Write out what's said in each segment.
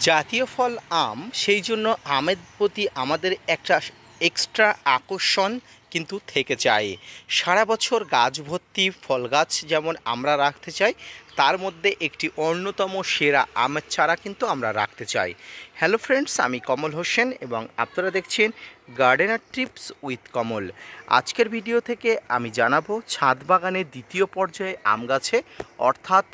জাতীয় ফল আম, সেই জন্য আমের প্রতি আমাদের একটা এক্সট্রা আকর্ষণ কিন্তু থেকে যায়। সারা বছর গাছ ভর্তি ফল গাছ যেমন আমরা রাখতে চাই, তার মধ্যে একটি অন্যতম সেরা আমের চারা কিন্তু আমরা রাখতে চাই। হ্যালো ফ্রেন্ডস, আমি কমল হোসেন এবং আপনারা দেখছেন গার্ডেনার টিপস উইথ কমল। আজকের ভিডিও থেকে আমি জানাবো ছাদ বাগানের দ্বিতীয় পর্যায়ে আম গাছে, অর্থাৎ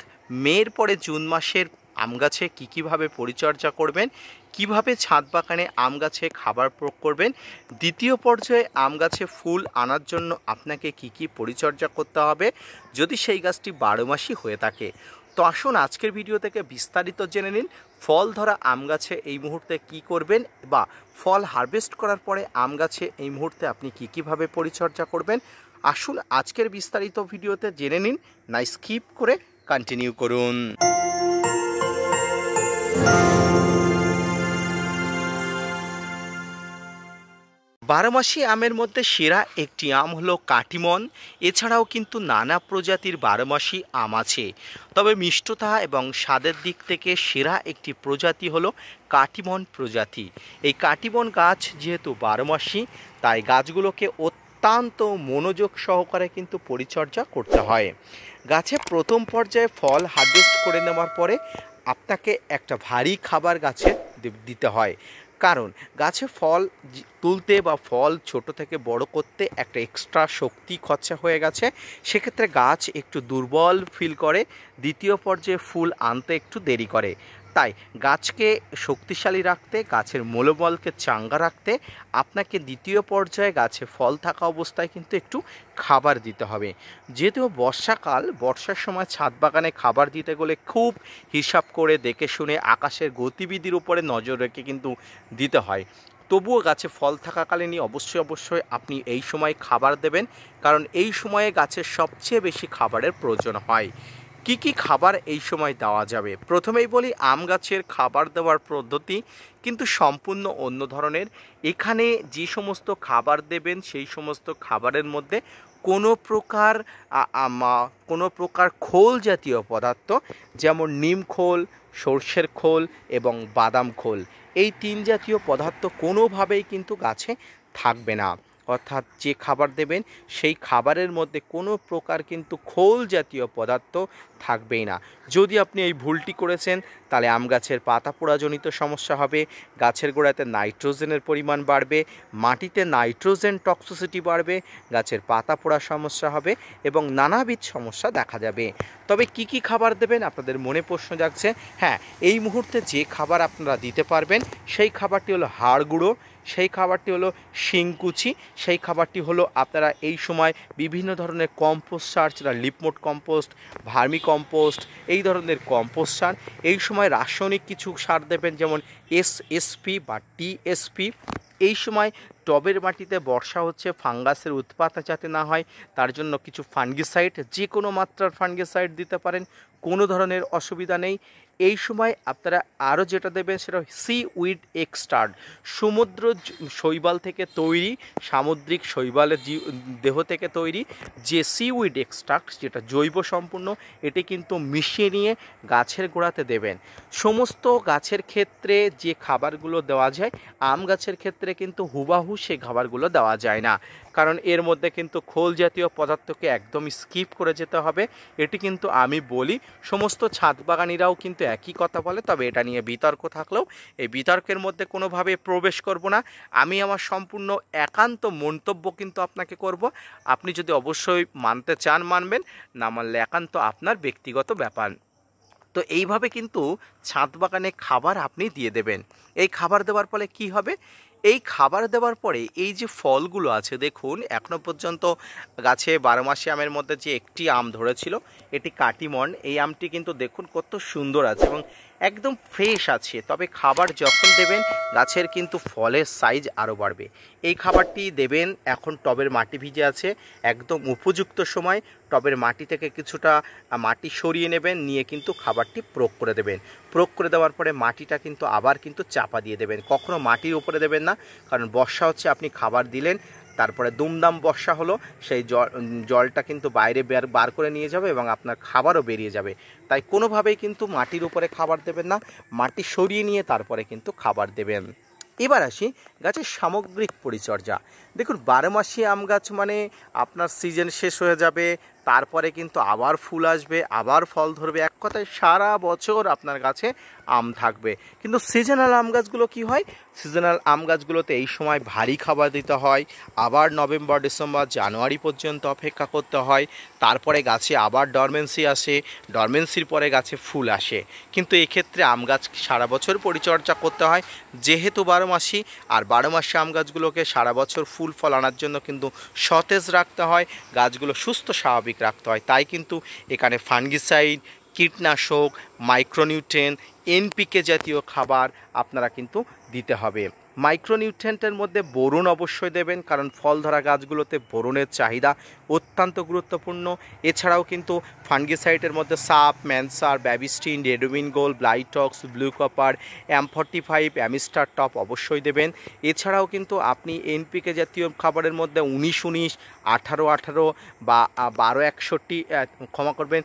মের পরে জুন মাসের আম গাছে কীভাবে পরিচর্যা করবেন, কিভাবে ছাদ বাগানে আম গাছে খাবার প্রয়োগ করবেন, দ্বিতীয় পর্যায়ে আম গাছে ফুল আনার জন্য আপনাকে কি পরিচর্যা করতে হবে যদি সেই গাছটি 12 মাসই হয়ে থাকে। তো আসুন আজকের ভিডিও থেকে বিস্তারিত জেনে নিন ফল ধরা আম গাছে এই মুহূর্তে কি করবেন, বা ফল হারভেস্ট করার পরে আম গাছে এই মুহূর্তে আপনি কীভাবে পরিচর্যা করবেন। আসুন আজকের বিস্তারিত ভিডিওতে জেনে নিন, না স্কিপ করে কন্টিনিউ করুন। বারোমাসি আমের মধ্যে সেরা একটি আম হলো কাটিমন। এছাড়াও কিন্তু নানা প্রজাতির বারোমাসি আম আছে, তবে মিষ্টতা এবং স্বাদের দিক থেকে সেরা একটি প্রজাতি হলো কাটিমন প্রজাতি। এই কাটিমন গাছ যেহেতু বারোমাসি, তাই গাছগুলোকে অত্যন্ত মনোযোগ সহকারে কিন্তু পরিচর্যা করতে হয়। গাছে প্রথম পর্যায়ে ফল হারভেস্ট করে নেওয়ার পরে আপনাকে একটা ভারী খাবার গাছে দিতে হয়, কারণ গাছে ফল তুলতে বা ফল ছোট থেকে বড় করতে একটা এক্সট্রা শক্তি খরচা হয়ে গেছে। সেক্ষেত্রে গাছ একটু দুর্বল ফিল করে, দ্বিতীয় পর্যায়ে ফুল আনতে একটু দেরি করে। তাই গাছকে শক্তিশালী রাখতে, গাছের মনোবলকে চাঙ্গা রাখতে আপনাকে দ্বিতীয় পর্যায়ে গাছে ফল থাকা অবস্থায় কিন্তু একটু খাবার দিতে হবে। যেহেতু বর্ষাকাল, বর্ষার সময় ছাদ বাগানে খাবার দিতে গেলে খুব হিসাব করে দেখে শুনে আকাশের গতিবিধির উপরে নজর রেখে কিন্তু দিতে হয়। তবুও গাছে ফল থাকাকালীনই অবশ্যই আপনি এই সময় খাবার দেবেন, কারণ এই সময়ে গাছের সবচেয়ে বেশি খাবারের প্রয়োজন হয়। কি খাবার এই সময় দেওয়া যাবে, প্রথমেই বলি আম গাছের খাবার দেওয়ার পদ্ধতি কিন্তু সম্পূর্ণ অন্য ধরনের। এখানে যে সমস্ত খাবার দেবেন সেই সমস্ত খাবারের মধ্যে কোনো প্রকার খোল জাতীয় পদার্থ, যেমন নিম খোল, সর্ষের খোল এবং বাদাম খোল, এই 3 জাতীয় পদার্থ কোনোভাবেই কিন্তু গাছে থাকবে না। অর্থাৎ যে খাবার দেবেন সেই খাবারের মধ্যে কোনো প্রকার কিন্তু খোল জাতীয় পদার্থ থাকবেই না। যদি আপনি এই ভুলটি করেছেন তাহলে আম গাছের পাতা পোড়াজনিত সমস্যা হবে, গাছের গোড়াতে নাইট্রোজেনের পরিমাণ বাড়বে, মাটিতে নাইট্রোজেন টক্সিসিটি বাড়বে, গাছের পাতা পোড়ার সমস্যা হবে এবং নানাবিধ সমস্যা দেখা যাবে। তবে কি খাবার দেবেন আপনাদের মনে প্রশ্ন জাগছে। হ্যাঁ, এই মুহূর্তে যে খাবার আপনারা দিতে পারবেন সেই খাবারটি হলো হাড় গুঁড়ো, সেই খাবারটি হলো শিংকুচি, সেই খাবারটি হলো আপনারা এই সময় বিভিন্ন ধরনের কম্পোস্ট সার, লিপমোট কম্পোস্ট, ভার্মি কম্পোস্ট, এই ধরনের কম্পোস্ট সার। এই সময় রাসায়নিক কিছু সার দেবেন, যেমন এসএসপি বা টিএসপি। এই সময় টবের মাটিতে বর্ষা হচ্ছে, ফাঙ্গাসের উৎপাত যাতে না হয় তার জন্য কিছু ফাঙ্গিসাইড, যে কোনো মাত্রার ফাঙ্গিসাইড দিতে পারেন, কোনো ধরনের অসুবিধা নেই। এই সময় আপনারা আরও যেটা দেবেন সেটা সিউইড এক্সট্রাক্ট, সমুদ্র শৈবাল থেকে তৈরি, সামুদ্রিক শৈবালের দেহ থেকে তৈরি যে সিউইড এক্সট্রাক্ট, যেটা জৈব সম্পূর্ণ, এটি কিন্তু মিশিয়ে নিয়ে গাছের গোড়াতে দেবেন। সমস্ত গাছের ক্ষেত্রে যে খাবারগুলো দেওয়া যায়, আম গাছের ক্ষেত্রে কিন্তু হুবাহু সেই খাবারগুলো দেওয়া যায় না, কারণ এর মধ্যে কিন্তু খোল জাতীয় পদার্থকে একদমই স্কিপ করে যেতে হবে। এটি কিন্তু আমি বলি, সমস্ত ছাদ বাগানিরাও কিন্তু একই কথা বলে, তবে এটা নিয়ে বিতর্ক থাকলেও এই বিতর্কের মধ্যে কোনোভাবে প্রবেশ করব না। আমি আমার সম্পূর্ণ একান্ত মন্তব্য কিন্তু আপনাকে করব। আপনি যদি অবশ্যই মানতে চান মানবেন, না মানলে একান্ত আপনার ব্যক্তিগত ব্যাপার। তো এইভাবে কিন্তু ছাদ বাগানে খাবার আপনি দিয়ে দেবেন। এই খাবার দেওয়ার ফলে কি হবে, এই খাবার দেওয়ার পরে এই যে ফলগুলো আছে, দেখুন এখনও পর্যন্ত গাছে 12 মাসি আমের মধ্যে যে একটি আম ধরেছিল, এটি কাটিমন। এই আমটি কিন্তু দেখুন কত সুন্দর আছে এবং একদম ফ্রেশ আছে। তবে খাবার যখন দেবেন গাছের কিন্তু ফলের সাইজ আরও বাড়বে। এই খাবারটি দেবেন এখন টবের মাটি ভিজে আছে, একদম উপযুক্ত সময় টবের মাটি থেকে কিছুটা মাটি সরিয়ে নেবেন, নিয়ে কিন্তু খাবারটি প্রয়োগ করে দেবেন। প্রয়োগ করে দেওয়ার পরে মাটিটা কিন্তু আবার কিন্তু চাপা দিয়ে দেবেন, কখনো মাটির উপরে দেবেন না, কারণ বর্ষা হচ্ছে, আপনি খাবার দিলেন তারপরে দুমদাম বর্ষা হলো, সেই জলটা কিন্তু বাইরে বার করে নিয়ে যাবে এবং আপনার খাবারও বেরিয়ে যাবে। তাই কোনোভাবেই কিন্তু মাটির উপরে খাবার দেবেন না, মাটি সরিয়ে নিয়ে তারপরে কিন্তু খাবার দেবেন। এবার আসি গাছের সামগ্রিক পরিচর্যা। দেখুন, 12 মাসি আম গাছ মানে আপনার সিজন শেষ হয়ে যাবে, তারপরে কিন্তু আবার ফুল আসবে, আবার ফল ধরবে, এক কথায় সারা বছর আপনার গাছে আম থাকবে। কিন্তু সিজনাল আম গাছগুলো কী হয়, সিজনাল আম গাছগুলোতে এই সময় ভারী খাবার দিতে হয়, আবার নভেম্বর ডিসেম্বর জানুয়ারি পর্যন্ত অপেক্ষা করতে হয়, তারপরে গাছে আবার ডরমেন্সি আসে, ডরমেন্সির পরে গাছে ফুল আসে। কিন্তু এক্ষেত্রে আম গাছ সারা বছর পরিচর্যা করতে হয়, যেহেতু 12 মাসি, আর 12 মাসি আম গাছগুলোকে সারা বছর ফুল ফল আনার জন্য কিন্তু সতেজ রাখতে হয়, গাছগুলো সুস্থ স্বাভাবিক রাখতে হয়। তাই কিন্তু এখানে ফাঙ্গিসাইড, কীটনাশক, মাইক্রোনিউট্রিয়েন্ট, এনপিকে জাতীয় খাবার আপনারা কিন্তু দিতে হবে। মাইক্রোনিউট্রিয়েন্টের মধ্যে বোরন অবশ্যই দেবেন, কারণ ফল ধরা গাছগুলোতে বোরনের চাহিদা অত্যন্ত গুরুত্বপূর্ণ। এছাড়াও কিন্তু ফাঙ্গিসাইডের মধ্যে সাপ, ম্যানসার, Bavistin, Ridomil Gold, Blitox, blue copper, M45, Amistar Top অবশ্যই দেবেন। এছাড়াও কিন্তু আপনি এনপিকে জাতীয় খাবারের মধ্যে 19-19, 18-18 বা 12-61, ক্ষমা করবেন,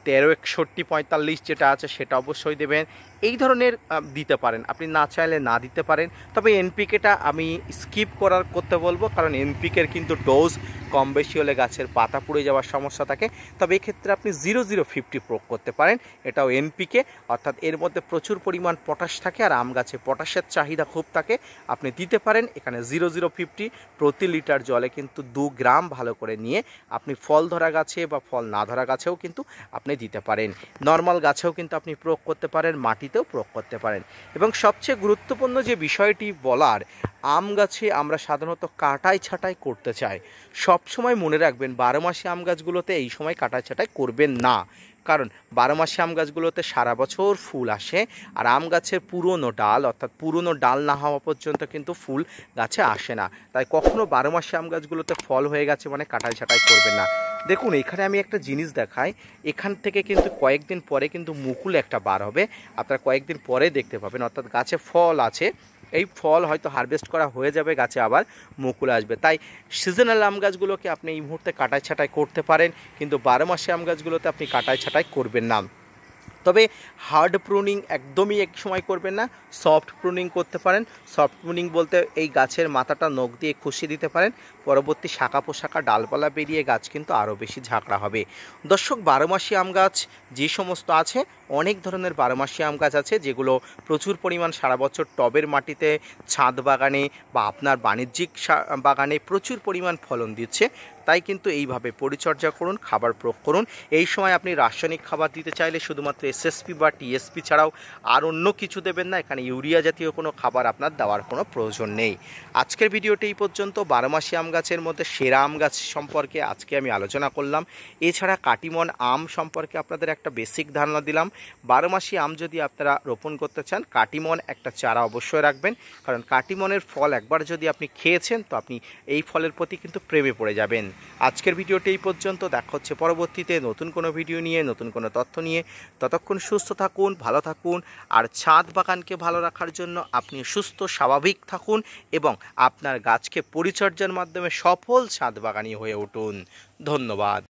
13-61-45 যেটা আছে সেটা অবশ্যই দেবেন। এই ধরনের দিতে পারেন, আপনি না চাইলে না দিতে পারেন। তবে এনপিকেটা আমি স্কিপ করতে বলবো, কারণ এনপিকের কিন্তু ডোজ কম বেশি হলে গাছের পাতা পুড়ে যাওয়ার সমস্যা থাকে। তবে এক্ষেত্রে আপনি 0050 প্রয়োগ করতে পারেন, এটাও এনপিকে, অর্থাৎ এর মধ্যে প্রচুর পরিমাণ পটাশ থাকে, আর আম গাছে পটাশের চাহিদা খুব থাকে, আপনি দিতে পারেন। এখানে 0050 প্রতি লিটার জলে কিন্তু 2 গ্রাম ভালো করে নিয়ে আপনি ফল ধরা গাছে বা ফল না ধরা গাছেও কিন্তু আপনি দিতে পারেন। নর্মাল গাছেও কিন্তু আপনি প্রয়োগ করতে পারেন, মাটিতেও প্রয়োগ করতে পারেন। এবং সবচেয়ে গুরুত্বপূর্ণ যে বিষয়টি বলার, আম গাছে আমরা সাধারণত কাটাই ছাঁটাই করতে চাই। সবসময় মনে রাখবেন, 12 মাসি আম গাছগুলোতে এই সময় কাটাই ছাঁটাই করবেন না, কারণ 12 মাসি আম গাছগুলোতে সারা বছর ফুল আসে, আর আম গাছের পুরনো ডাল, অর্থাৎ পুরনো ডাল না হওয়া পর্যন্ত কিন্তু ফুল গাছে আসে না। তাই কখনো 12 মাসি আম গাছগুলোতে ফল হয়ে গেছে মানে কাটাই ছাঁটাই করবেন না। দেখুন, এখানে আমি একটা জিনিস দেখাই, এখান থেকে কিন্তু কয়েকদিন পরে কিন্তু মুকুল একটা বার হবে, আপনারা কয়েকদিন পরে দেখতে পাবেন, অর্থাৎ গাছে ফল আছে, এই ফল হয়তো হারভেস্ট করা হয়ে যাবে, গাছে আবার মুকুল আসবে। তাই সিজনাল আম গাছগুলোকে আপনি এই মুহূর্তে কাটাই ছাঁটাই করতে পারেন, কিন্তু 12 মাসে আম গাছগুলোতে আপনি কাটাই ছাঁটাই করবেন না। তবে হার্ড প্রুনিং একদমই এক সময় করবেন না, সফট প্রুনিং করতে পারেন। সফট প্রুনিং বলতে এই গাছের মাথাটা নখ দিয়ে খুশিয়ে দিতে পারেন, পরবর্তী শাখা পোশাখা ডালপালা বেরিয়ে গাছ কিন্তু আরও বেশি ঝাঁকড়া হবে। দর্শক, 12 মাসি আম গাছ যে সমস্ত আছে, অনেক ধরনের 12 মাসি আম গাছ আছে যেগুলো প্রচুর পরিমাণ সারা বছর টবের মাটিতে, ছাদ বাগানে বা আপনার বাণিজ্যিক বাগানে প্রচুর পরিমাণ ফলন দিচ্ছে। তাই কিন্তু এইভাবে পরিচর্যা করুন, খাবার প্রয়োগ করুন। এই সময় আপনি রাসায়নিক খাবার দিতে চাইলে শুধুমাত্র এসএসপি বা টিএসপি ছাড়াও আর অন্য কিছু দেবেন না, এখানে ইউরিয়া জাতীয় কোনো খাবার আপনার দেওয়ার কোনো প্রয়োজন নেই। আজকের ভিডিওটি এই পর্যন্ত। 12 মাসি আম গাছের মধ্যে সেরা আম গাছ সম্পর্কে আজকে আমি আলোচনা করলাম। এছাড়া কাটিমন আম সম্পর্কে আপনাদের একটা বেসিক ধারণা দিলাম। 12 মাসি আম যদি আপনারা রোপণ করতে চান, কাটিমন একটা চারা অবশ্যই রাখবেন, কারণ কাটিমনের ফল একবার যদি আপনি খেয়েছেন তো আপনি এই ফলের প্রতি কিন্তু প্রেমে পড়ে যাবেন। আজকের ভিডিওটি এই পর্যন্ত, দেখা হচ্ছে পরবর্তীতে নতুন কোনো ভিডিও নিয়ে, নতুন কোনো তথ্য নিয়ে। ততক্ষণ সুস্থ থাকুন, ভালো থাকুন, আর ছাদ বাগানকে ভালো রাখার জন্য আপনি সুস্থ স্বাভাবিক থাকুন এবং আপনার গাছকে পরিচর্যার মাধ্যমে সফল ছাদ বাগানি হয়ে উঠুন। ধন্যবাদ।